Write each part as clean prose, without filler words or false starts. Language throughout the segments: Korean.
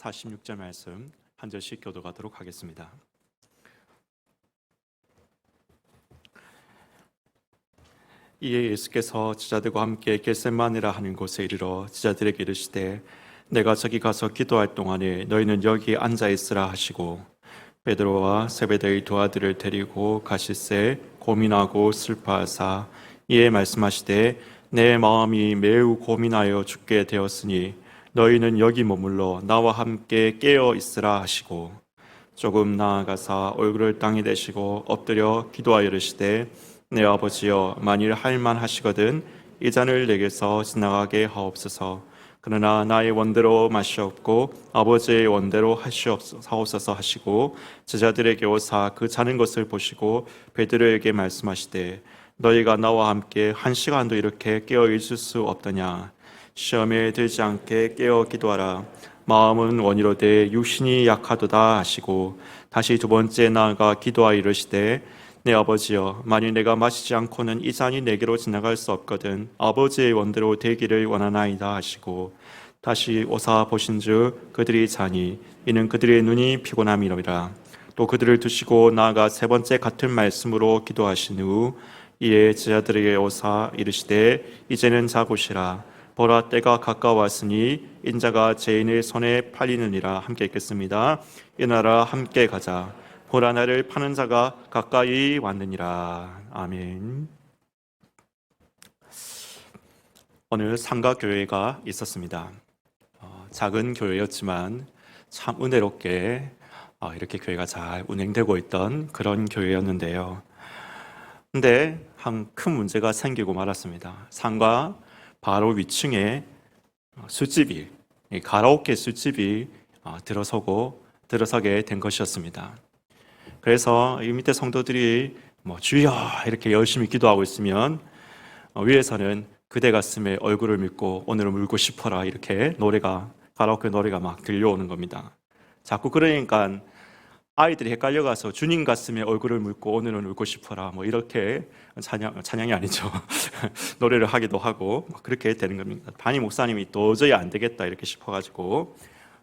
46절 말씀 한 절씩 교독하도록 하겠습니다. 이에 예수께서 제자들과 함께 겟세마네라 하는 곳에 이르러 제자들에게 이르시되 내가 저기 가서 기도할 동안에 너희는 여기 앉아 있으라 하시고 베드로와 세베대의 두 아들을 데리고 가실새 고민하고 슬퍼하사 이에 말씀하시되 내 마음이 매우 고민하여 죽게 되었으니 너희는 여기 머물러 나와 함께 깨어 있으라 하시고 조금 나아가사 얼굴을 땅에 대시고 엎드려 기도하여 이르시되 내 아버지여 만일 할만하시거든 이 잔을 내게서 지나가게 하옵소서. 그러나 나의 원대로 마시옵고 아버지의 원대로 하시옵소서 하시고 제자들에게 오사 그 자는 것을 보시고 베드로에게 말씀하시되 너희가 나와 함께 한 시간도 이렇게 깨어 있을 수 없더냐. 시험에 들지 않게 깨어 기도하라. 마음은 원이로되 육신이 약하도다 하시고 다시 두 번째 나아가 기도하여 이르시되 내 아버지여 만일 내가 마시지 않고는 이 잔이 내게로 지나갈 수 없거든 아버지의 원대로 되기를 원하나이다 하시고 다시 오사 보신즉 그들이 자니 이는 그들의 눈이 피곤함이로라. 또 그들을 두시고 나아가 세 번째 같은 말씀으로 기도하신 후 이에 제자들에게 오사 이르시되 이제는 자고시라. 보라 때가 가까웠으니 인자가 죄인의 손에 팔리느니라. 함께 읽겠습니다. 일어나라 함께 가자. 보라 나를 파는 자가 가까이 왔느니라. 아멘. 어느 상가 교회가 있었습니다. 작은 교회였지만 참 은혜롭게 이렇게 교회가 잘 운행되고 있던 그런 교회였는데요. 근데 한 큰 문제가 생기고 말았습니다. 상가 바로 위층에 술집이, 가라오케 술집이 들어서게 된 것이었습니다. 그래서 이 밑에 성도들이 주여 이렇게 열심히 기도하고 있으면 위에서는 그대 가슴에 얼굴을 묻고 오늘은 울고 싶어라 이렇게 가라오케 노래가 막 들려오는 겁니다. 자꾸 그러니까 아이들이 헷갈려가서 주님 가슴에 얼굴을 묻고 오늘은 울고 싶어라 이렇게 찬양이 아니죠. 노래를 하기도 하고 그렇게 되는 겁니다. 담임 목사님이 도저히 안 되겠다 이렇게 싶어가지고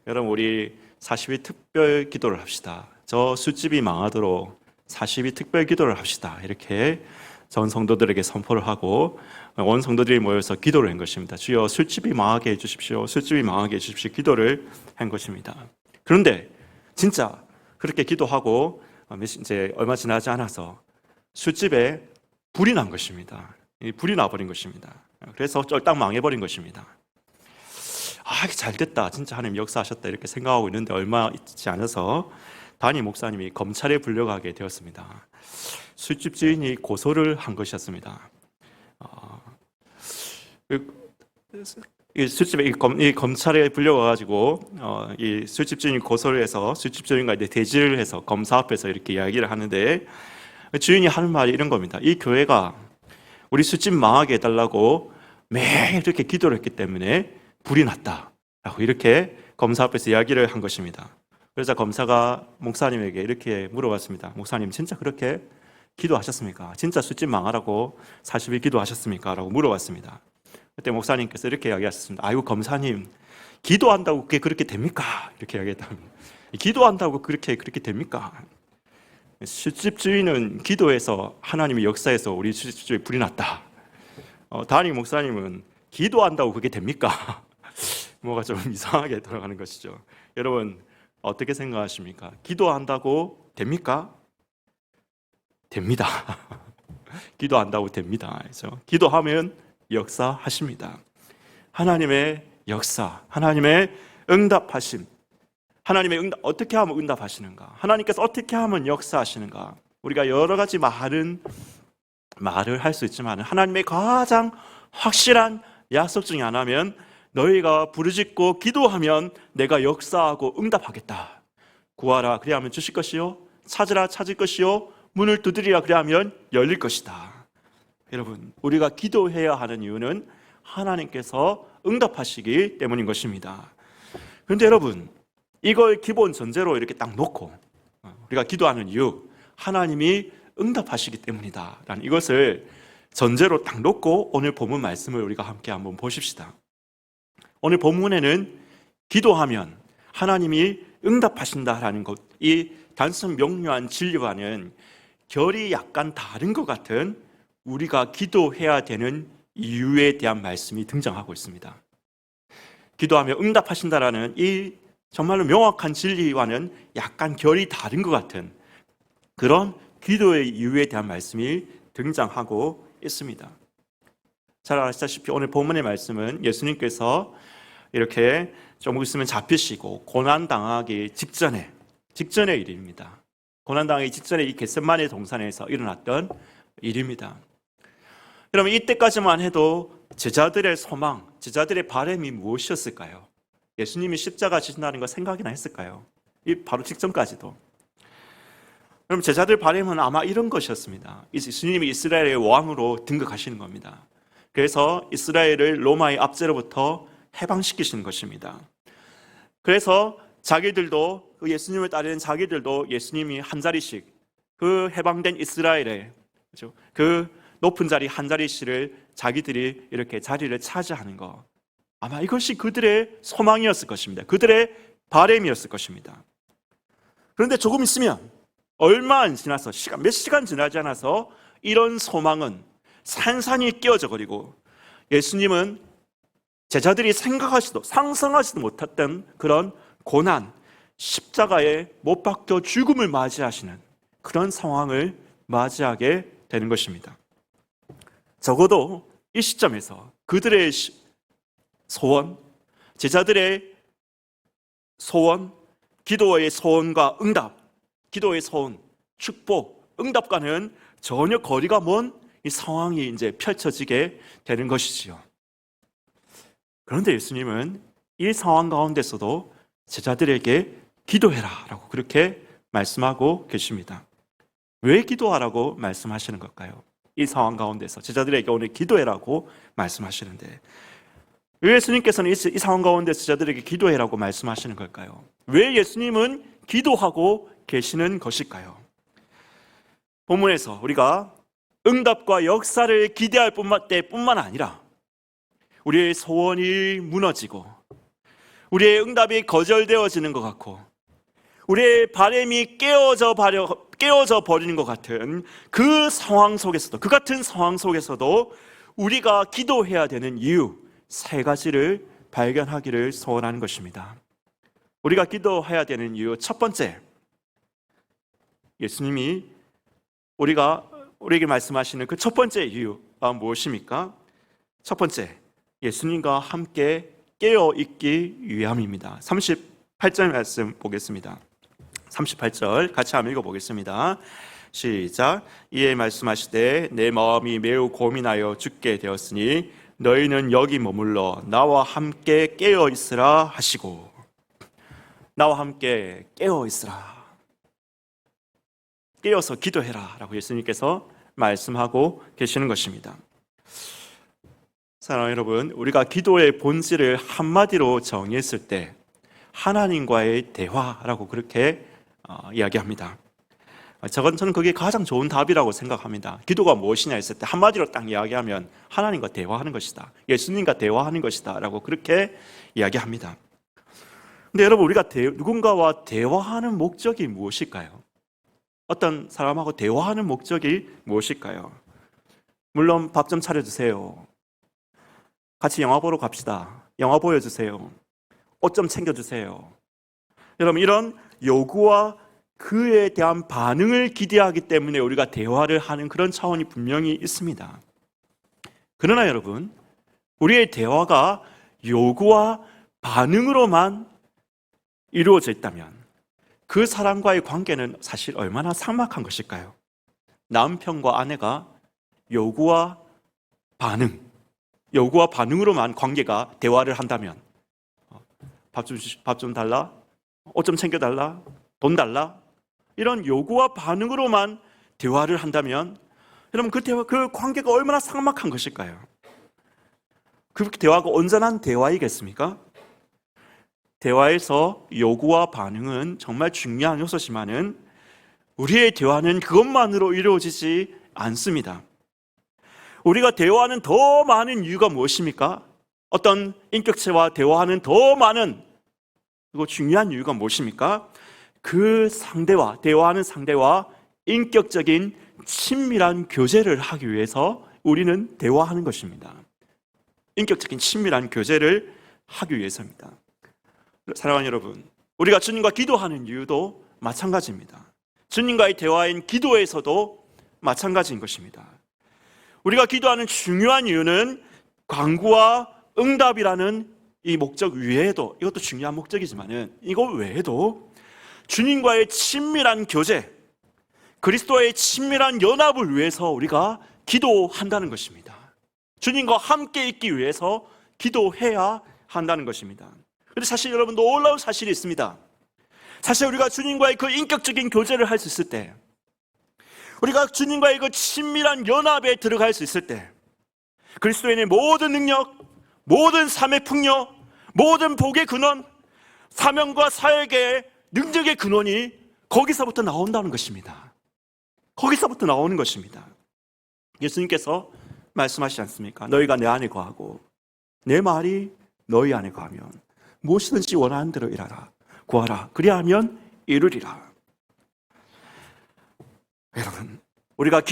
여러분 우리 40일 특별 기도를 합시다. 저 술집이 망하도록 40일 특별 기도를 합시다. 이렇게 전 성도들에게 선포를 하고 온 성도들이 모여서 기도를 한 것입니다. 주여 술집이 망하게 해주십시오. 술집이 망하게 해주십시오. 기도를 한 것입니다. 그런데 진짜 그렇게 기도하고 이제 얼마 지나지 않아서 술집에 불이 난 것입니다. 불이 나버린 것입니다. 그래서 쫄딱 망해버린 것입니다. 잘 됐다. 진짜 하나님 역사하셨다. 이렇게 생각하고 있는데 얼마 있지 않아서 담임 목사님이 검찰에 불려가게 되었습니다. 술집 주인이 고소를 한 것이었습니다. 이 술집에 이 검찰에 불려가가지고 이 술집 주인이 고소를 해서 술집 주인과 이제 대지를 해서 검사 앞에서 이렇게 이야기를 하는데 주인이 하는 말이 이런 겁니다. 이 교회가 우리 술집 망하게 해달라고 매일 이렇게 기도를 했기 때문에 불이 났다라고 이렇게 검사 앞에서 이야기를 한 것입니다. 그래서 검사가 목사님에게 이렇게 물어봤습니다. 목사님 진짜 그렇게 기도하셨습니까? 진짜 술집 망하라고 40일 기도하셨습니까? 라고 물어봤습니다. 그때 목사님께서 이렇게 이야기하셨습니다. 아이고 검사님 기도한다고 그게 그렇게 됩니까? 이렇게 이야기했답니다. 기도한다고 그렇게 됩니까? 술집 주인은 기도해서 하나님의 역사에서 우리 술집 주인에 불이 났다. 담임 목사님은 기도한다고 그게 됩니까? 뭐가 좀 이상하게 돌아가는 것이죠. 여러분 어떻게 생각하십니까? 기도한다고 됩니까? 됩니다. 기도한다고 됩니다. 그래서 기도하면 역사하십니다. 하나님의 역사, 하나님의 응답하심, 어떻게 하면 응답하시는가? 하나님께서 어떻게 하면 역사하시는가? 우리가 여러 가지 말을 할 수 있지만 하나님의 가장 확실한 약속 중에 하나면 너희가 부르짖고 기도하면 내가 역사하고 응답하겠다. 구하라 그리하면 주실 것이요 찾으라 찾을 것이요 문을 두드리라 그리하면 열릴 것이다. 여러분 우리가 기도해야 하는 이유는 하나님께서 응답하시기 때문인 것입니다. 그런데 여러분 이걸 기본 전제로 이렇게 딱 놓고 우리가 기도하는 이유 하나님이 응답하시기 때문이다 라는 이것을 전제로 딱 놓고 오늘 본문 말씀을 우리가 함께 한번 보십시다. 오늘 본문에는 기도하면 하나님이 응답하신다라는 것, 이 단순 명료한 진리와는 결이 약간 다른 것 같은 우리가 기도해야 되는 이유에 대한 말씀이 등장하고 있습니다. 기도하며 응답하신다라는 이 정말로 명확한 진리와는 약간 결이 다른 것 같은 그런 기도의 이유에 대한 말씀이 등장하고 있습니다. 잘 아시다시피 오늘 본문의 말씀은 예수님께서 이렇게 좀 있으면 잡히시고 고난당하기 직전의 일입니다. 고난당하기 직전에 이 겟세마네 동산에서 일어났던 일입니다. 그러면 이때까지만 해도 제자들의 소망, 제자들의 바람이 무엇이었을까요? 예수님이 십자가 지신다는 거 생각이나 했을까요? 이 바로 직전까지도. 그럼 제자들 바람은 아마 이런 것이었습니다. 예수님이 이스라엘의 왕으로 등극하시는 겁니다. 그래서 이스라엘을 로마의 압제로부터 해방시키시는 것입니다. 그래서 자기들도, 그 예수님을 따르는 자기들도 예수님이 한 자리씩, 그 해방된 이스라엘의 그 높은 자리 한 자리씩을 자기들이 이렇게 자리를 차지하는 것, 아마 이것이 그들의 소망이었을 것입니다. 그들의 바람이었을 것입니다. 그런데 조금 있으면, 얼마 안 지나서, 몇 시간 지나지 않아서 이런 소망은 산산이 깨어져 버리고 예수님은 제자들이 생각하지도 상상하지도 못했던 그런 고난, 십자가에 못 박혀 죽음을 맞이하시는 그런 상황을 맞이하게 되는 것입니다. 적어도 이 시점에서 그들의 소원, 제자들의 소원, 기도의 소원과 응답, 기도의 소원, 축복, 응답과는 전혀 거리가 먼 이 상황이 이제 펼쳐지게 되는 것이지요. 그런데 예수님은 이 상황 가운데서도 제자들에게 기도해라 라고 그렇게 말씀하고 계십니다. 왜 기도하라고 말씀하시는 걸까요? 이 상황 가운데서 제자들에게 오늘 기도해라고 말씀하시는데 왜 예수님께서는 이 상황 가운데 제자들에게 기도해라고 말씀하시는 걸까요? 왜 예수님은 기도하고 계시는 것일까요? 본문에서 우리가 응답과 역사를 기대할 때뿐만 아니라 우리의 소원이 무너지고 우리의 응답이 거절되어지는 것 같고 우리의 바람이 깨어져 버리는 것 같은 그 상황 속에서도, 그 같은 상황 속에서도 우리가 기도해야 되는 이유 세 가지를 발견하기를 소원하는 것입니다. 우리가 기도해야 되는 이유 첫 번째, 예수님이 우리에게 말씀하시는 그 첫 번째 이유가 무엇입니까? 첫 번째, 예수님과 함께 깨어있기 위함입니다. 38절 말씀 보겠습니다. 38절 같이 한번 읽어보겠습니다. 시작. 이에 말씀하시되 내 마음이 매우 고민하여 죽게 되었으니 너희는 여기 머물러 나와 함께 깨어있으라 하시고, 나와 함께 깨어있으라, 깨어서 기도해라 라고 예수님께서 말씀하고 계시는 것입니다. 사랑하는 여러분, 우리가 기도의 본질을 한마디로 정의했을 때 하나님과의 대화라고 그렇게 이야기합니다. 저는 그게 가장 좋은 답이라고 생각합니다. 기도가 무엇이냐 했을 때 한마디로 딱 이야기하면 하나님과 대화하는 것이다, 예수님과 대화하는 것이다 라고 그렇게 이야기합니다. 근데 여러분, 우리가 누군가와 대화하는 목적이 무엇일까요? 어떤 사람하고 대화하는 목적이 무엇일까요? 물론 밥 좀 차려주세요, 같이 영화 보러 갑시다, 영화 보여주세요, 옷 좀 챙겨주세요. 여러분, 이런 요구와 그에 대한 반응을 기대하기 때문에 우리가 대화를 하는 그런 차원이 분명히 있습니다. 그러나 여러분, 우리의 대화가 요구와 반응으로만 이루어져 있다면 그 사람과의 관계는 사실 얼마나 삭막한 것일까요? 남편과 아내가 요구와 반응으로만 관계가 대화를 한다면, 밥 좀 달라, 옷 좀 챙겨달라, 돈 달라, 이런 요구와 반응으로만 대화를 한다면 여러분, 그 관계가 얼마나 삭막한 것일까요? 그 대화가 온전한 대화이겠습니까? 대화에서 요구와 반응은 정말 중요한 요소지만은 우리의 대화는 그것만으로 이루어지지 않습니다. 우리가 대화하는 더 많은 이유가 무엇입니까? 어떤 인격체와 대화하는 더 많은 그리고 중요한 이유가 무엇입니까? 그 상대와, 대화하는 상대와 인격적인 친밀한 교제를 하기 위해서 우리는 대화하는 것입니다. 인격적인 친밀한 교제를 하기 위해서입니다. 사랑하는 여러분, 우리가 주님과 기도하는 이유도 마찬가지입니다. 주님과의 대화인 기도에서도 마찬가지인 것입니다. 우리가 기도하는 중요한 이유는 간구와 응답이라는 이 목적 외에도, 이것도 중요한 목적이지만은 이거 외에도 주님과의 친밀한 교제, 그리스도의 친밀한 연합을 위해서 우리가 기도한다는 것입니다. 주님과 함께 있기 위해서 기도해야 한다는 것입니다. 그런데 사실 여러분, 놀라운 사실이 있습니다. 사실 우리가 주님과의 그 인격적인 교제를 할 수 있을 때, 우리가 주님과의 그 친밀한 연합에 들어갈 수 있을 때, 그리스도인의 모든 능력, 모든 삶의 풍요, 모든 복의 근원, 사명과 사역의 능력의 근원이 거기서부터 나온다는 것입니다. 거기서부터 나오는 것입니다. 예수님께서 말씀하시지 않습니까? 너희가 내 안에 거하고 내 말이 너희 안에 거하면 무엇이든지 원하는 대로 일하라, 구하라, 그리하면 이루리라. 여러분, 우리의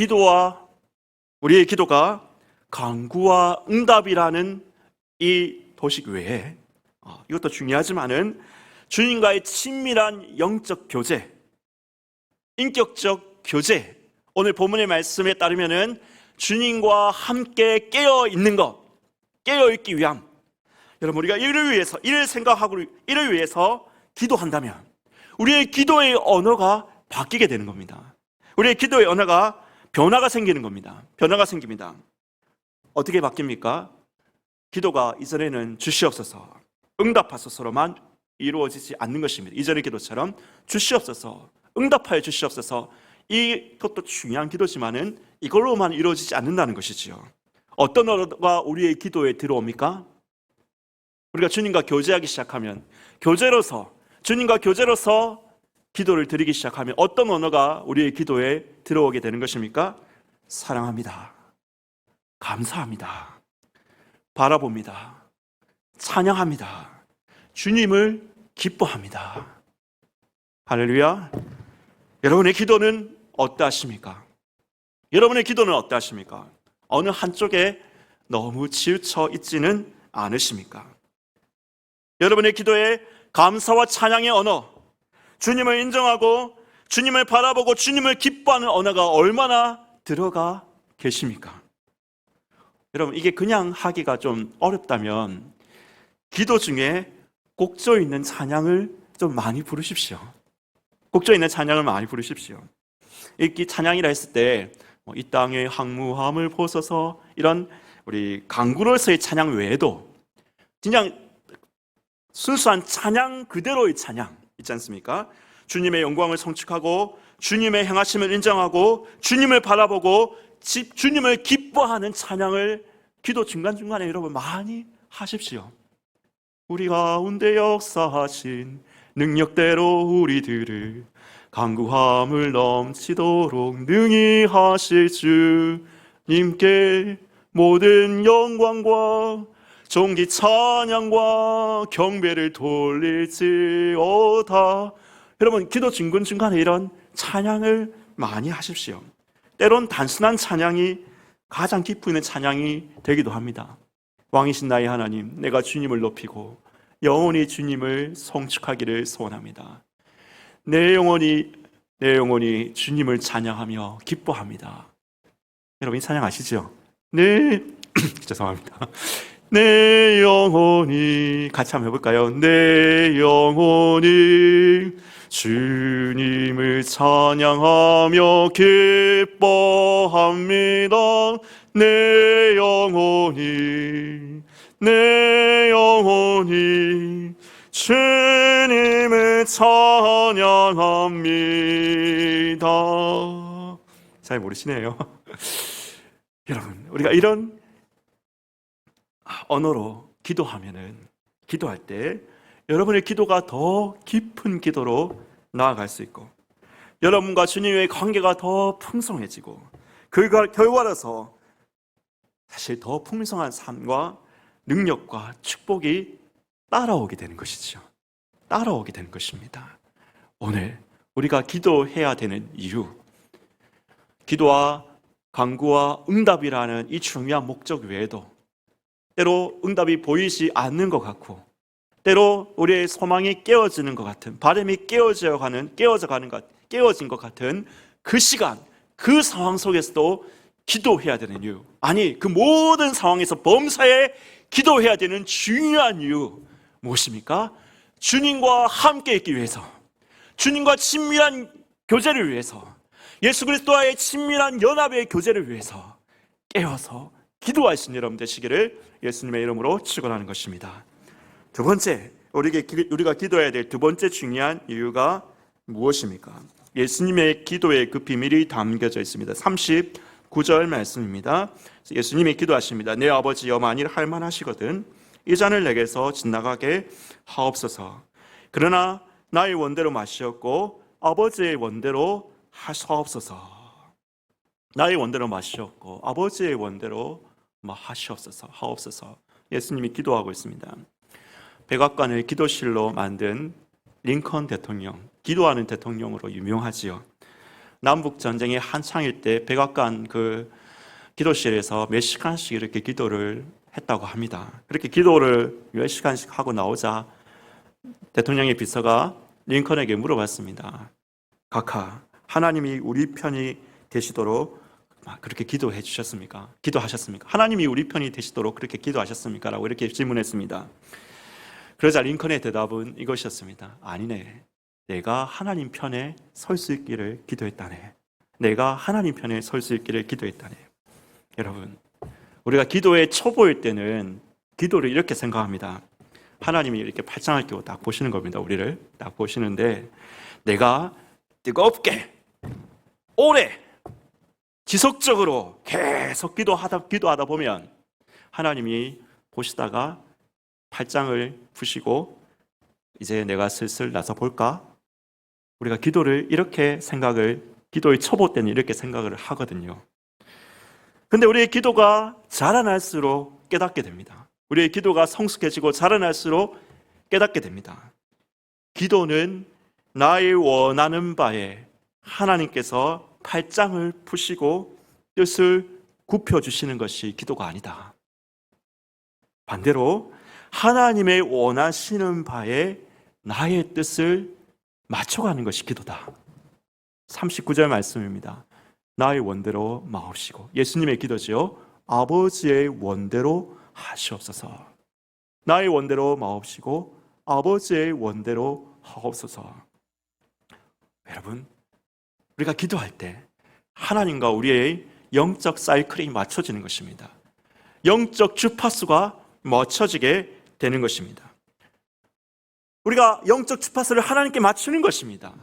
기도가 간구와 응답이라는 이 도식 외에 이것도 중요하지만은 주님과의 친밀한 영적 교제, 인격적 교제, 오늘 본문의 말씀에 따르면은 주님과 함께 깨어 있는 것, 깨어 있기 위함. 여러분, 우리가 이를 생각하고 이를 위해서 기도한다면 우리의 기도의 언어가 바뀌게 되는 겁니다. 우리의 기도의 언어가 변화가 생기는 겁니다. 변화가 생깁니다. 어떻게 바뀝니까? 기도가 이전에는 주시옵소서, 응답하소서로만 이루어지지 않는 것입니다. 이전의 기도처럼 주시옵소서, 응답하여 주시옵소서, 이것도 중요한 기도지만은 이걸로만 이루어지지 않는다는 것이지요. 어떤 언어가 우리의 기도에 들어옵니까? 우리가 주님과 교제하기 시작하면, 주님과 교제로서 기도를 드리기 시작하면 어떤 언어가 우리의 기도에 들어오게 되는 것입니까? 사랑합니다, 감사합니다, 바라봅니다, 찬양합니다, 주님을 기뻐합니다. 할렐루야. 여러분의 기도는 어떠하십니까? 여러분의 기도는 어떠하십니까? 어느 한쪽에 너무 치우쳐 있지는 않으십니까? 여러분의 기도에 감사와 찬양의 언어, 주님을 인정하고 주님을 바라보고 주님을 기뻐하는 언어가 얼마나 들어가 계십니까? 여러분, 이게 그냥 하기가 좀 어렵다면 기도 중에 곡조 있는 찬양을 좀 많이 부르십시오. 곡조 있는 찬양을 많이 부르십시오. 이 찬양이라 했을 때 이 땅의 황무함을 보소서, 이런 우리 강구로서의 찬양 외에도 그냥 순수한 찬양 그대로의 찬양 있지 않습니까? 주님의 영광을 성취하고 주님의 행하심을 인정하고 주님을 바라보고 주님을 기뻐하는 찬양을 기도 중간중간에 여러분 많이 하십시오. 우리 가운데 역사하신 능력대로 우리들을 간구함을 넘치도록 능히 하실 주님께 모든 영광과 존귀 찬양과 경배를 돌릴지어다. 여러분, 기도 중간중간에 이런 찬양을 많이 하십시오. 때론 단순한 찬양이 가장 깊이 있는 찬양이 되기도 합니다. 왕이신 나의 하나님, 내가 주님을 높이고 영원히 주님을 성축하기를 소원합니다. 내 영혼이 주님을 찬양하며 기뻐합니다. 여러분, 이 찬양 아시죠? 네, 죄송합니다. 내 영혼이, 같이 한번 해볼까요? 내 영혼이 주님을 찬양하며 기뻐합니다. 내 영혼이 주님을 찬양합니다. 잘 모르시네요. 여러분, 우리가 이런 언어로 기도할 때 여러분의 기도가 더 깊은 기도로 나아갈 수 있고 여러분과 주님의 관계가 더 풍성해지고 그 결과로서 사실 더 풍성한 삶과 능력과 축복이 따라오게 되는 것이죠. 따라오게 되는 것입니다. 오늘 우리가 기도해야 되는 이유, 기도와 간구와 응답이라는 이 중요한 목적 외에도 때로 응답이 보이지 않는 것 같고, 때로 우리의 소망이 깨어지는 것 같은, 바람이 깨어진 것 같은 그 시간, 그 상황 속에서도 기도해야 되는 이유, 아니 그 모든 상황에서 범사에 기도해야 되는 중요한 이유 무엇입니까? 주님과 함께 있기 위해서, 주님과 친밀한 교제를 위해서, 예수 그리스도와의 친밀한 연합의 교제를 위해서 깨어서 기도하신 여러분 되시기를 예수님의 이름으로 축원하는 것입니다. 두 번째, 우리가 기도해야 될 두 번째 중요한 이유가 무엇입니까? 예수님의 기도에 그 비밀이 담겨져 있습니다. 39절 말씀입니다. 예수님이 기도하십니다. 내 아버지여, 만일 할만하시거든 이 잔을 내게서 지나가게 하옵소서. 그러나 나의 원대로 마시옵고 아버지의 원대로 하옵소서. 나의 원대로 마시옵고 아버지의 원대로 하옵소서. 예수님이 기도하고 있습니다. 백악관을 기도실로 만든 링컨 대통령, 기도하는 대통령으로 유명하지요. 남북 전쟁이 한창일 때 백악관 그 기도실에서 몇 시간씩 이렇게 기도를 했다고 합니다. 그렇게 기도를 몇 시간씩 하고 나오자 대통령의 비서가 링컨에게 물어봤습니다. 각하, 하나님이 우리 편이 되시도록 그렇게 기도해 주셨습니까? 기도하셨습니까? 하나님이 우리 편이 되시도록 그렇게 기도하셨습니까? 라고 이렇게 질문했습니다. 그러자 링컨의 대답은 이것이었습니다. 아니네, 내가 하나님 편에 설 수 있기를 기도했다네. 내가 하나님 편에 설 수 있기를 기도했다네. 여러분, 우리가 기도의 초보일 때는 기도를 이렇게 생각합니다. 하나님이 이렇게 팔짱을 끼고 딱 보시는 겁니다. 우리를 딱 보시는데, 내가 뜨겁게 오래 지속적으로 계속 기도하다 보면 하나님이 보시다가 팔짱을 푸시고 이제 내가 슬슬 나서 볼까? 우리가 기도를 이렇게 기도의 초보 때는 이렇게 생각을 하거든요. 근데 우리의 기도가 자라날수록 깨닫게 됩니다. 우리의 기도가 성숙해지고 자라날수록 깨닫게 됩니다. 기도는 나의 원하는 바에 하나님께서 팔짱을 푸시고 뜻을 굽혀주시는 것이 기도가 아니다. 반대로 하나님의 원하시는 바에 나의 뜻을 맞춰가는 것이 기도다. 39절 말씀입니다. 나의 원대로 마옵시고, 예수님의 기도지요. 아버지의 원대로 하시옵소서. 나의 원대로 마옵시고 아버지의 원대로 하옵소서. 여러분, 우리가 기도할 때 하나님과 우리의 영적 사이클이 맞춰지는 것입니다. 영적 주파수가 맞춰지게 되는 것입니다. 우리가 영적 주파수를 하나님께 맞추는 것입니다.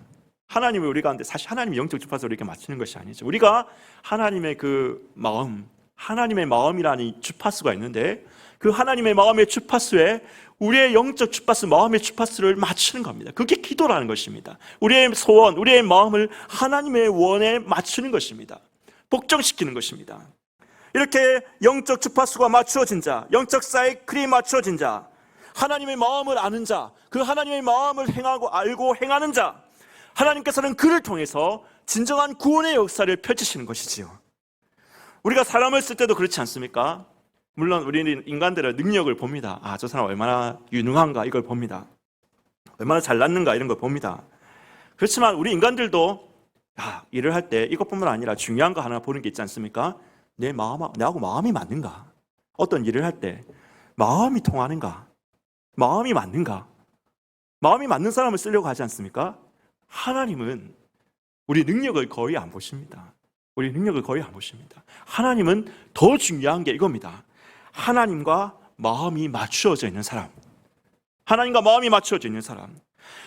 하나님이 우리 가운데, 사실 하나님이 영적 주파수를 이렇게 맞추는 것이 아니죠. 우리가 하나님의 그 마음, 하나님의 마음이라는 주파수가 있는데 그 하나님의 마음의 주파수에 우리의 영적 주파수, 마음의 주파수를 맞추는 겁니다. 그게 기도라는 것입니다. 우리의 소원, 우리의 마음을 하나님의 원에 맞추는 것입니다. 복종시키는 것입니다. 이렇게 영적 주파수가 맞추어진 자, 영적 사이클이 맞추어진 자, 하나님의 마음을 아는 자, 그 하나님의 마음을 알고 행하는 자, 하나님께서는 그를 통해서 진정한 구원의 역사를 펼치시는 것이지요. 우리가 사람을 쓸 때도 그렇지 않습니까? 물론 우리는 인간들의 능력을 봅니다. 저 사람 얼마나 유능한가 이걸 봅니다. 얼마나 잘났는가 이런 걸 봅니다. 그렇지만 우리 인간들도 일을 할 때 이것뿐만 아니라 중요한 거 하나 보는 게 있지 않습니까? 내하고 마음이 맞는가? 어떤 일을 할 때 마음이 통하는가? 마음이 맞는가? 마음이 맞는 사람을 쓰려고 하지 않습니까? 하나님은 우리 능력을 거의 안 보십니다. 우리 능력을 거의 안 보십니다. 하나님은 더 중요한 게 이겁니다. 하나님과 마음이 맞추어져 있는 사람, 하나님과 마음이 맞추어져 있는 사람,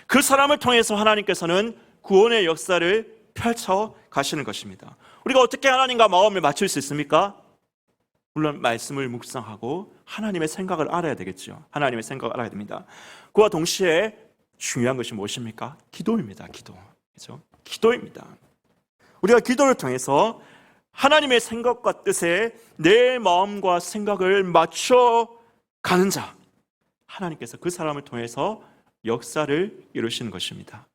그 사람을 통해서 하나님께서는 구원의 역사를 펼쳐 가시는 것입니다. 우리가 어떻게 하나님과 마음을 맞출 수 있습니까? 물론 말씀을 묵상하고 하나님의 생각을 알아야 되겠죠. 하나님의 생각을 알아야 됩니다. 그와 동시에 중요한 것이 무엇입니까? 기도입니다. 기도. 그렇죠? 기도입니다. 우리가 기도를 통해서 하나님의 생각과 뜻에 내 마음과 생각을 맞춰 가는 자, 하나님께서 그 사람을 통해서 역사를 이루시는 것입니다.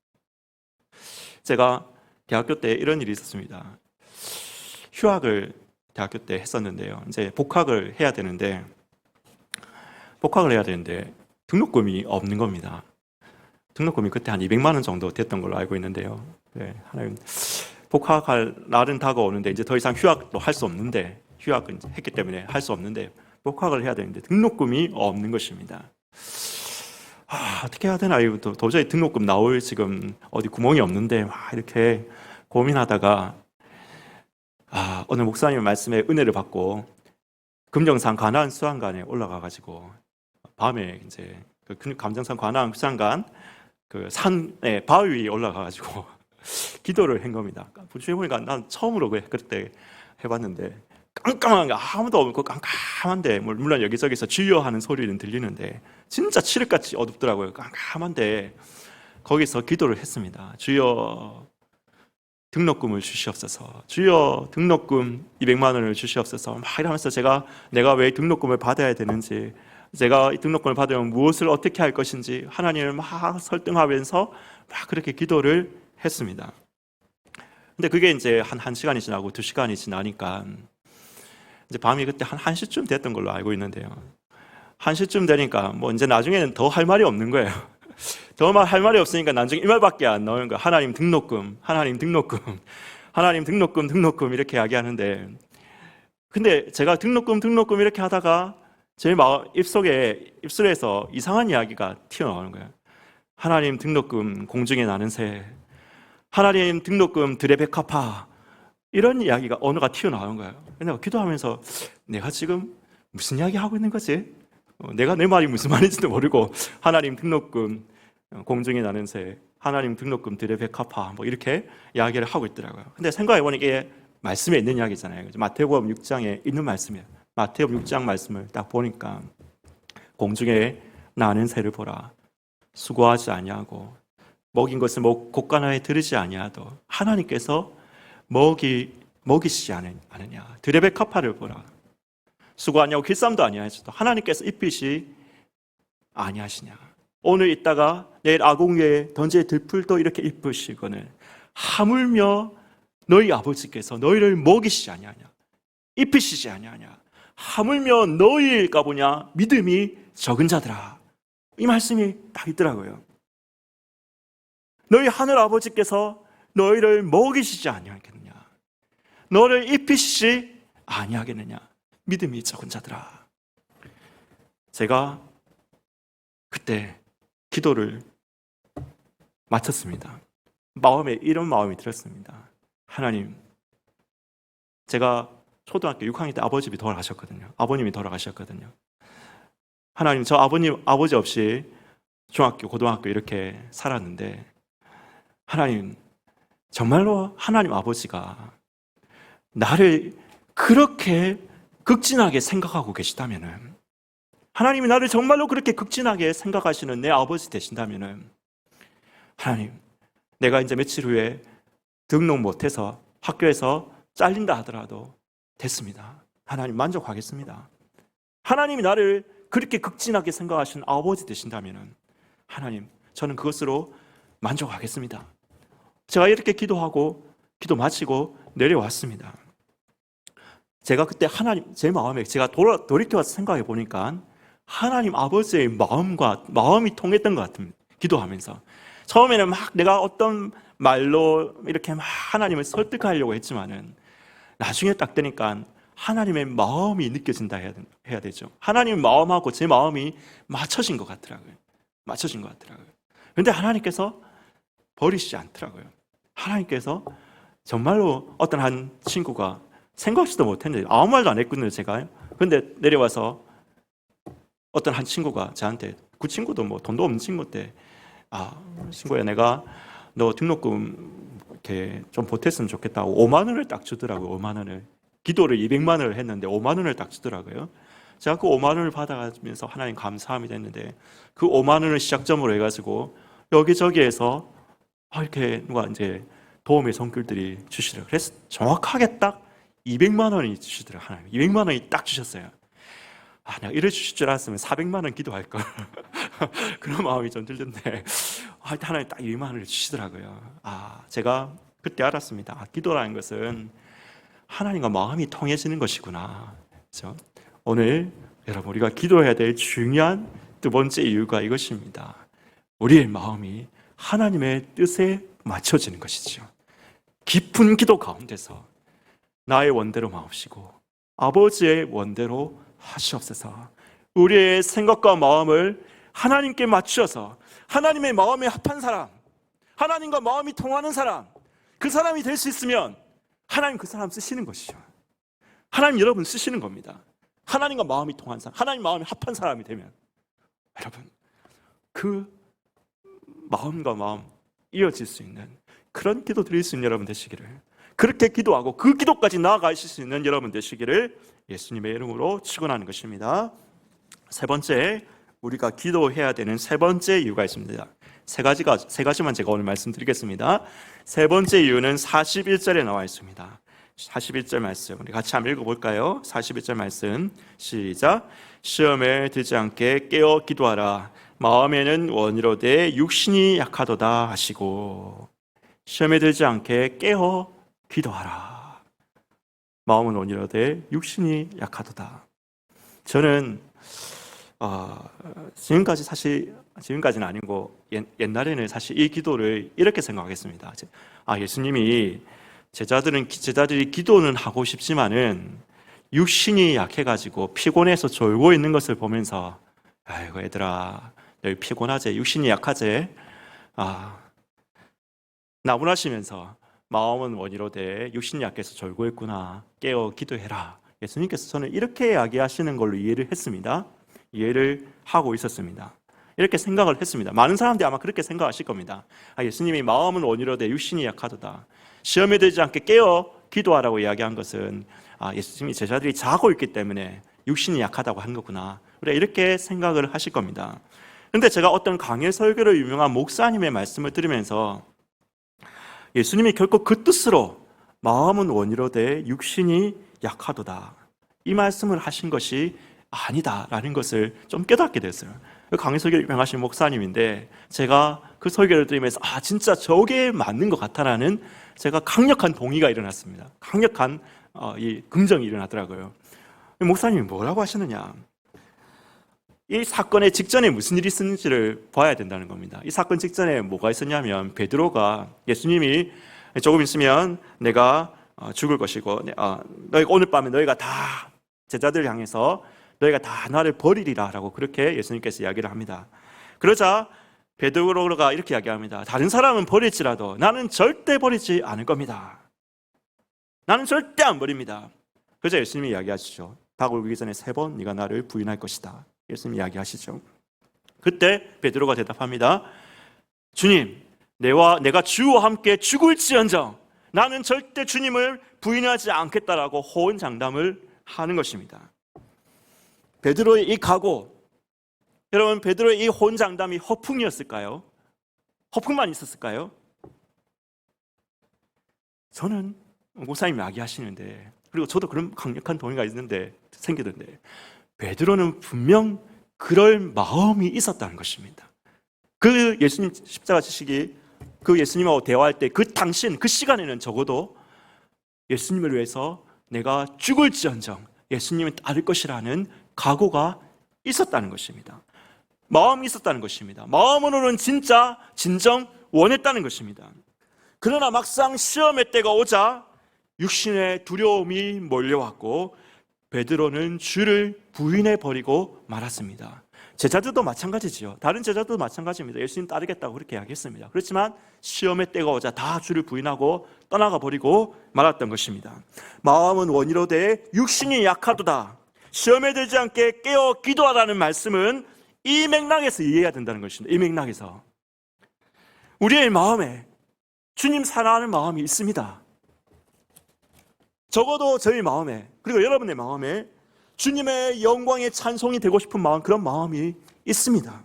제가 대학교 때 이런 일이 있었습니다. 휴학을 대학교 때 했었는데요. 이제 복학을 해야 되는데 등록금이 없는 겁니다. 등록금이 그때 한 200만 원 정도 됐던 걸로 알고 있는데요. 네, 하나님, 복학할 날은 다가오는데 이제 더 이상 휴학도 할 수 없는데, 휴학은 했기 때문에 할 수 없는데 복학을 해야 되는데 등록금이 없는 것입니다. 어떻게 해야 되나, 도저히 등록금 나올 지금 어디 구멍이 없는데 막 이렇게 고민하다가 어느 목사님 말씀에 은혜를 받고 금정산 관악 수양관에 올라가가지고 밤에 이제 그 감정산 관악 수양관 그 산에 바위 위에 올라가가지고 기도를 한 겁니다. 주에 보니까 난 처음으로 그때 해봤는데 깜깜한 게 아무도 없고 깜깜한데, 물론 여기저기서 주여 하는 소리는 들리는데 진짜 칠흑같이 어둡더라고요. 깜깜한데 거기서 기도를 했습니다. 주여 등록금을 주시옵소서, 주여 등록금 200만 원을 주시옵소서, 막 이러면서 내가 왜 등록금을 받아야 되는지, 제가 이 등록금을 받으면 무엇을 어떻게 할 것인지 하나님을 막 설득하면서 막 그렇게 기도를 했습니다. 근데 그게 이제 한 1시간이 지나고 2시간이 지나니까 이제 밤이 그때 한 1시쯤 됐던 걸로 알고 있는데요. 1시쯤 되니까 뭐 이제 나중에는 더 할 말이 없는 거예요. 더 할 말이 없으니까 나중에 이 말밖에 안 나오는 거예요. 하나님 등록금, 하나님 등록금, 하나님 등록금 이렇게 이야기하는데, 근데 제가 등록금 이렇게 하다가 제 입술에서 이상한 이야기가 튀어나오는 거예요. 하나님 등록금 공중에 나는 새, 하나님 등록금 드레베카파, 이런 이야기가 언어가 튀어나오는 거예요. 내가 기도하면서 내가 지금 무슨 이야기 하고 있는 거지? 내가 내 말이 무슨 말인지도 모르고 하나님 등록금 공중에 나는 새, 하나님 등록금 드레베카파 뭐 이렇게 이야기를 하고 있더라고요. 근데 생각해보니 이게 말씀에 있는 이야기잖아요. 마태복음 6장에 있는 말씀이에요. 마태복음 6장 말씀을 딱 보니까 공중에 나는 새를 보라, 수고하지 아니하고 먹인 것을 곡간하에 들이지 아니하도 하나님께서 먹이시지 않으냐. 드레베카파를 보라, 수고하냐고 길쌈도 아니하시도 하나님께서 입히시 아니하시냐. 오늘 있다가 내일 아궁이에 던질 들풀도 이렇게 입으시거늘 하물며 너희 아버지께서 너희를 먹이시지 아니하냐, 입히시지 아니하냐. 하물며 너희일까 보냐, 믿음이 적은 자들아. 이 말씀이 딱 있더라고요. 너희 하늘 아버지께서 너희를 먹이시지 아니하겠느냐, 너를 입히시지 아니하겠느냐, 믿음이 적은 자들아. 제가 그때 기도를 마쳤습니다. 마음에 이런 마음이 들었습니다. 하나님, 제가 초등학교 6학년 때 아버님이 돌아가셨거든요. 하나님, 저 아버지 없이 중학교, 고등학교 이렇게 살았는데, 하나님, 정말로 하나님 아버지가 나를 그렇게 극진하게 생각하고 계시다면은, 하나님이 나를 정말로 그렇게 극진하게 생각하시는 내 아버지 되신다면은, 하나님, 내가 이제 며칠 후에 등록 못해서 학교에서 잘린다 하더라도 됐습니다. 하나님 만족하겠습니다. 하나님이 나를 그렇게 극진하게 생각하시는 아버지 되신다면은, 하나님, 저는 그것으로 만족하겠습니다. 제가 이렇게 기도 마치고 내려왔습니다. 제가 그때 제 마음에 제가 돌이켜서 생각해 보니까 하나님 아버지의 마음이 통했던 것 같습니다. 기도하면서 처음에는 막 내가 어떤 말로 이렇게 막 하나님을 설득하려고 했지만은 나중에 딱 되니까 하나님의 마음이 느껴진다 해야 되죠. 하나님의 마음하고 제 마음이 맞춰진 것 같더라고요. 그런데 하나님께서 버리시지 않더라고요. 하나님께서 정말로 어떤 한 친구가 생각지도 못했는데 아무 말도 안 했거든요, 제가. 그런데 내려와서 어떤 한 친구가 저한테, 그 친구도 뭐 돈도 없는 친구인데, 친구야, 내가 너 등록금 이렇게 좀 보탰으면 좋겠다고 5만 원을 딱 주더라고요. 5만 원을. 기도를 200만 원을 했는데 5만 원을 딱 주더라고요. 제가 그 5만 원을 받아가면서 하나님 감사함이 됐는데, 그 5만 원을 시작점으로 해가지고 여기저기에서 이렇게 누가 이제 도움의 손길들이 주시더라고요. 그래서 정확하게 딱 200만 원이 주시더라고요. 하나님 200만 원이 딱 주셨어요. 내가 이래 주실 줄 알았으면 400만 원 기도할 걸. 그런 마음이 좀 들던데 하나님 딱 이만을 주시더라고요. 제가 그때 알았습니다. 기도라는 것은 하나님과 마음이 통해지는 것이구나. 그렇죠? 오늘 여러분 우리가 기도해야 될 중요한 두 번째 이유가 이것입니다. 우리의 마음이 하나님의 뜻에 맞춰지는 것이죠. 깊은 기도 가운데서 나의 원대로 마옵시고 아버지의 원대로 하시옵소서. 우리의 생각과 마음을 하나님께 맞추어서 하나님의 마음에 합한 사람, 하나님과 마음이 통하는 사람, 그 사람이 될 수 있으면 하나님 그 사람 쓰시는 것이죠. 하나님 여러분 쓰시는 겁니다. 하나님과 마음이 통한 사람, 하나님 마음이 합한 사람이 되면 여러분 그 마음과 마음 이어질 수 있는 그런 기도 드릴 수 있는 여러분 되시기를, 그렇게 기도하고 그 기도까지 나아가실 수 있는 여러분 되시기를 예수님의 이름으로 축원하는 것입니다. 세 번째, 우리가 기도해야 되는 세 번째 이유가 있습니다. 세 가지만 제가 오늘 말씀드리겠습니다. 세 번째 이유는 41절에 나와 있습니다. 41절 말씀 우리 같이 한번 읽어볼까요? 41절 말씀 시작. 시험에 들지 않게 깨어 기도하라. 마음에는 원이로되 육신이 약하도다 하시고, 시험에 들지 않게 깨어 기도하라. 마음은 원이로되 육신이 약하도다. 저는 지금까지는 아니고 옛날에는 사실 이 기도를 이렇게 생각했습니다. 예수님이 제자들이 기도는 하고 싶지만은 육신이 약해가지고 피곤해서 졸고 있는 것을 보면서 아이고 얘들아 너희 피곤하지, 육신이 약하지, 나무라시면서 마음은 원이로되 육신이 약해서 졸고 있구나, 깨어 기도해라. 예수님께서 저는 이렇게 이야기하시는 걸로 이해를 했습니다. 이해를 하고 있었습니다. 이렇게 생각을 했습니다. 많은 사람들이 아마 그렇게 생각하실 겁니다. 예수님이 마음은 원이로되 육신이 약하도다, 시험에 들지 않게 깨어 기도하라고 이야기한 것은 예수님이 제자들이 자고 있기 때문에 육신이 약하다고 한 거구나, 그래 이렇게 생각을 하실 겁니다. 그런데 제가 어떤 강해 설교로 유명한 목사님의 말씀을 들으면서 예수님이 결코 그 뜻으로 마음은 원이로되 육신이 약하도다 이 말씀을 하신 것이 아니다라는 것을 좀 깨닫게 됐어요. 강해 설교를 유명하신 목사님인데 제가 그 설교를 들으면서 진짜 저게 맞는 것 같다라는 제가 강력한 동의가 일어났습니다. 강력한 이 긍정이 일어나더라고요. 목사님이 뭐라고 하시느냐, 이 사건의 직전에 무슨 일이 있었는지를 봐야 된다는 겁니다. 이 사건 직전에 뭐가 있었냐면 베드로가 예수님이 조금 있으면 내가 죽을 것이고 너희가 오늘 밤에 너희가 다 제자들을 향해서 너희가 다 나를 버리리라 라고 그렇게 예수님께서 이야기를 합니다. 그러자 베드로가 이렇게 이야기합니다. 다른 사람은 버릴지라도 나는 절대 버리지 않을 겁니다. 나는 절대 안 버립니다. 그러자 예수님이 이야기하시죠. 닭을 울기 전에 3번 네가 나를 부인할 것이다. 예수님이 이야기하시죠. 그때 베드로가 대답합니다. 주님, 내가 주와 함께 죽을지언정 나는 절대 주님을 부인하지 않겠다라고 호언장담을 하는 것입니다. 베드로의 이 각오, 여러분 베드로의 이 호언장담이 허풍이었을까요? 허풍만 있었을까요? 저는 목사님이 이야기하시는데, 그리고 저도 그런 강력한 동의가 생기던데 베드로는 분명 그럴 마음이 있었다는 것입니다. 그 예수님 십자가 지시기, 그 예수님하고 대화할 때 그 당신 그 시간에는 적어도 예수님을 위해서 내가 죽을지언정 예수님을 따를 것이라는 각오가 있었다는 것입니다. 마음이 있었다는 것입니다. 마음으로는 진짜 진정 원했다는 것입니다. 그러나 막상 시험의 때가 오자 육신의 두려움이 몰려왔고 베드로는 주를 부인해 버리고 말았습니다. 제자들도 마찬가지지요. 다른 제자들도 마찬가지입니다. 예수님 따르겠다고 그렇게 이야기했습니다. 그렇지만 시험의 때가 오자 다 주를 부인하고 떠나가 버리고 말았던 것입니다. 마음은 원이로되 육신이 약하도다, 시험에 들지 않게 깨어 기도하라는 말씀은 이 맥락에서 이해해야 된다는 것입니다. 이 맥락에서 우리의 마음에 주님 사랑하는 마음이 있습니다. 적어도 저희 마음에, 그리고 여러분의 마음에 주님의 영광의 찬송이 되고 싶은 마음, 그런 마음이 있습니다.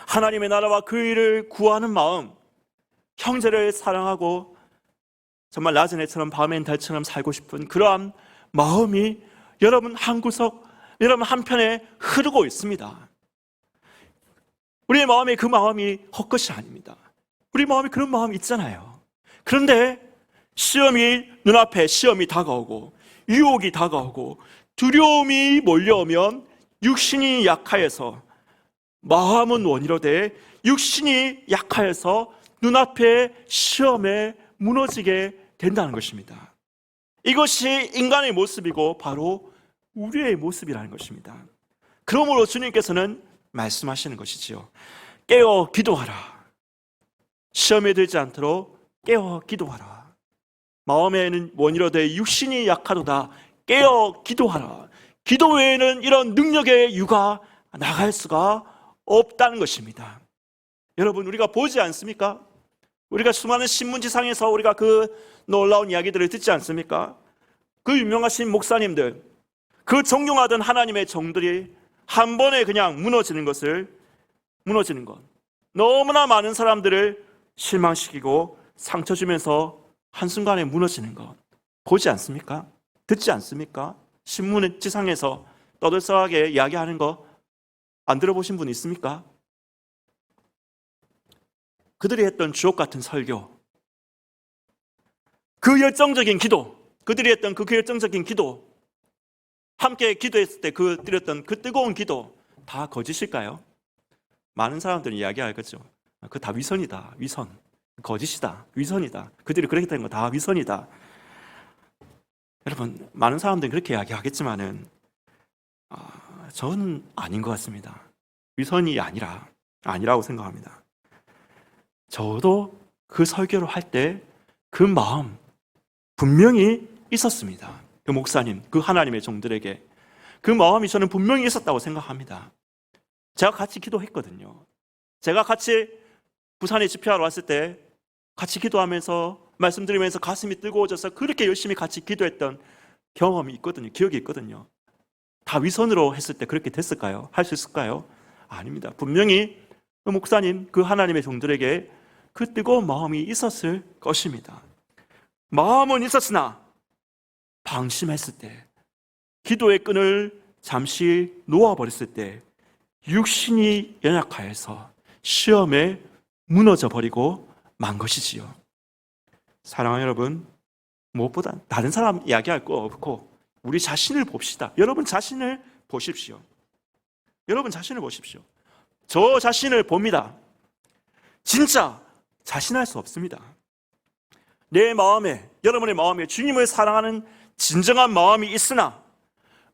하나님의 나라와 그 일을 구하는 마음, 형제를 사랑하고 정말 낮은 해처럼 밤엔 달처럼 살고 싶은 그러한 마음이 여러분 한 구석, 여러분 한편에 흐르고 있습니다. 우리의 마음에 그 마음이 헛것이 아닙니다. 우리 마음에 그런 마음이 있잖아요. 그런데 시험이 눈앞에 시험이 다가오고 유혹이 다가오고 두려움이 몰려오면 육신이 약하여서 마음은 원이로되 육신이 약하여서 눈앞에 시험에 무너지게 된다는 것입니다. 이것이 인간의 모습이고 바로 우리의 모습이라는 것입니다. 그러므로 주님께서는 말씀하시는 것이지요. 깨어 기도하라. 시험에 들지 않도록 깨어 기도하라. 마음에는 원이로되 육신이 약하도다. 깨어 기도하라. 기도 외에는 이런 능력의 유가 나갈 수가 없다는 것입니다. 여러분, 우리가 보지 않습니까? 우리가 수많은 신문지상에서 우리가 그 놀라운 이야기들을 듣지 않습니까? 그 유명하신 목사님들, 그 존경하던 하나님의 종들이 한 번에 그냥 무너지는 것, 너무나 많은 사람들을 실망시키고 상처 주면서 한순간에 무너지는 것 보지 않습니까? 듣지 않습니까? 신문지상에서 떠들썩하게 이야기하는 거 안 들어보신 분 있습니까? 그들이 했던 주옥 같은 설교, 그 열정적인 기도, 그들이 했던 그 열정적인 기도, 함께 기도했을 때 드렸던 그 뜨거운 기도 다 거짓일까요? 많은 사람들은 이야기할 거죠. 그거 다 위선이다. 위선. 거짓이다. 위선이다. 그들이 그렇게 된 거 다 위선이다. 여러분, 많은 사람들은 그렇게 이야기하겠지만은 저는 아닌 것 같습니다. 위선이 아니라고 생각합니다. 저도 그 설교를 할 때 그 마음 분명히 있었습니다. 그 목사님, 그 하나님의 종들에게 그 마음이 저는 분명히 있었다고 생각합니다. 제가 같이 기도했거든요. 제가 같이 부산에 집회하러 왔을 때 같이 기도하면서 말씀드리면서 가슴이 뜨거워져서 그렇게 열심히 같이 기도했던 경험이 있거든요. 기억이 있거든요. 다 위선으로 했을 때 그렇게 됐을까요? 할 수 있을까요? 아닙니다. 분명히 그 목사님, 그 하나님의 종들에게 그 뜨거운 마음이 있었을 것입니다. 마음은 있었으나 방심했을 때, 기도의 끈을 잠시 놓아버렸을 때 육신이 연약하여서 시험에 무너져 버리고 만 것이지요. 사랑하는 여러분, 무엇보다 다른 사람 이야기할 거 없고 우리 자신을 봅시다. 여러분 자신을 보십시오. 여러분 자신을 보십시오. 저 자신을 봅니다. 진짜 자신할 수 없습니다. 내 마음에, 여러분의 마음에 주님을 사랑하는 진정한 마음이 있으나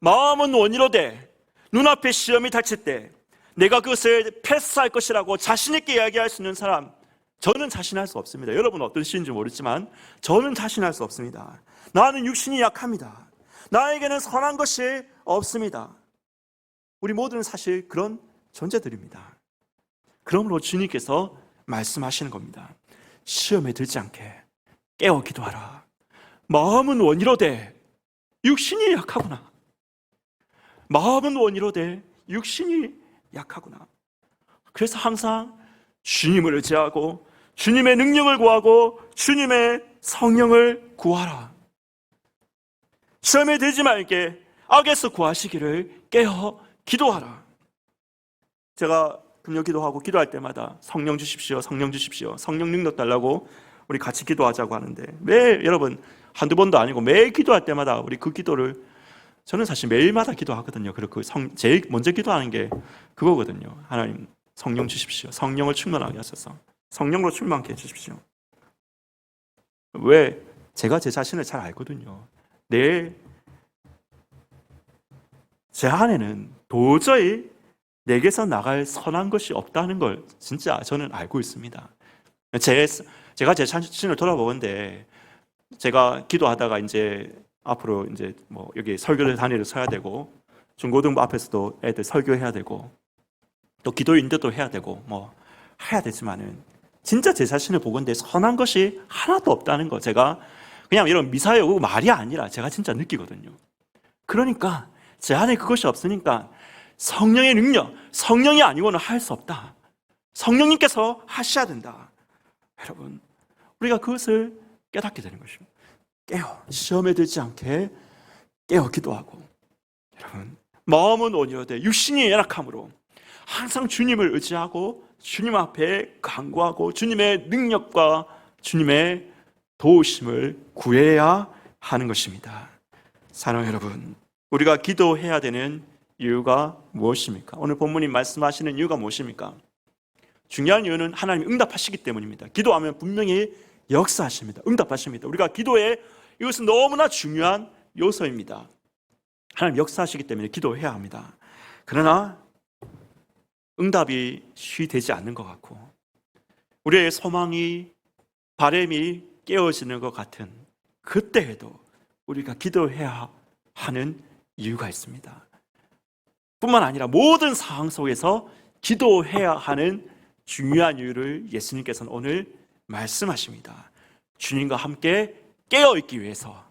마음은 원이로되 눈앞에 시험이 닥칠 때 내가 그것을 패스할 것이라고 자신 있게 이야기할 수 있는 사람, 저는 자신할 수 없습니다. 여러분 어떤 시인지 모르지만 저는 자신할 수 없습니다. 나는 육신이 약합니다. 나에게는 선한 것이 없습니다. 우리 모두는 사실 그런 존재들입니다. 그러므로 주님께서 말씀하시는 겁니다. 시험에 들지 않게 깨어 기도하라. 마음은 원이로되 육신이 약하구나. 마음은 원이로되 육신이 약하구나. 그래서 항상 주님을 의지하고 주님의 능력을 구하고 주님의 성령을 구하라. 시험에 들지 말게 악에서 구하시기를 깨어 기도하라. 제가 금요 기도하고 기도할 때마다 성령 주십시오, 성령 주십시오, 성령 능력 달라고 우리 같이 기도하자고 하는데 매일, 여러분 한두 번도 아니고 매일 기도할 때마다 우리 그 기도를, 저는 사실 매일마다 기도하거든요. 그리고 제일 먼저 기도하는 게 그거거든요. 하나님 성령 주십시오. 성령을 충만하게 하셔서 성령으로 충만케 해주십시오. 왜? 제가 제 자신을 잘 알거든요. 제 안에는 도저히 내게서 나갈 선한 것이 없다는 걸 진짜 저는 알고 있습니다. 제가 제 자신을 돌아보는데, 제가 기도하다가 이제 앞으로 이제 뭐 여기 설교를 단위로 서야 되고, 중고등부 앞에서도 애들 설교해야 되고, 또 기도 인도도 해야 되고, 뭐 해야 되지만은 진짜 제 자신을 보건대 선한 것이 하나도 없다는 거, 제가 그냥 이런 미사여고 말이 아니라 제가 진짜 느끼거든요. 그러니까 제 안에 그것이 없으니까 성령의 능력, 성령이 아니고는 할 수 없다. 성령님께서 하셔야 된다. 여러분, 우리가 그것을 깨닫게 되는 것입니다. 깨어, 시험에 들지 않게 깨어 기도하고, 여러분 마음은 온유하되 육신이 연약함으로 항상 주님을 의지하고 주님 앞에 간구하고 주님의 능력과 주님의 도우심을 구해야 하는 것입니다. 사랑하는 여러분, 우리가 기도해야 되는 이유가 무엇입니까? 오늘 본문이 말씀하시는 이유가 무엇입니까? 중요한 이유는 하나님이 응답하시기 때문입니다. 기도하면 분명히 역사하십니다. 응답하십니다. 우리가 기도에 이것은 너무나 중요한 요소입니다. 하나님 역사하시기 때문에 기도해야 합니다. 그러나 응답이 쉬이 되지 않는 것 같고 우리의 소망이 바람이 깨어지는 것 같은 그때에도 우리가 기도해야 하는 이유가 있습니다. 뿐만 아니라 모든 상황 속에서 기도해야 하는 중요한 이유를 예수님께서는 오늘 말씀하십니다. 주님과 함께 깨어있기 위해서,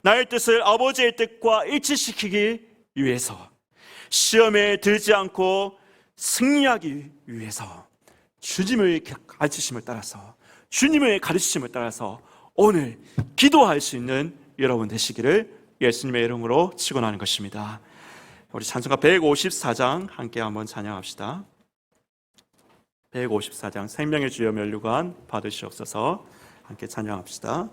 나의 뜻을 아버지의 뜻과 일치시키기 위해서, 시험에 들지 않고 승리하기 위해서 주님의 가르치심을 따라서, 주님의 가르치심을 따라서 오늘 기도할 수 있는 여러분 되시기를 예수님의 이름으로 축원하는 것입니다. 우리 찬송가 154장 함께 한번 찬양합시다. 154장 생명의 주여 면류관 받으시옵소서 함께 찬양합시다.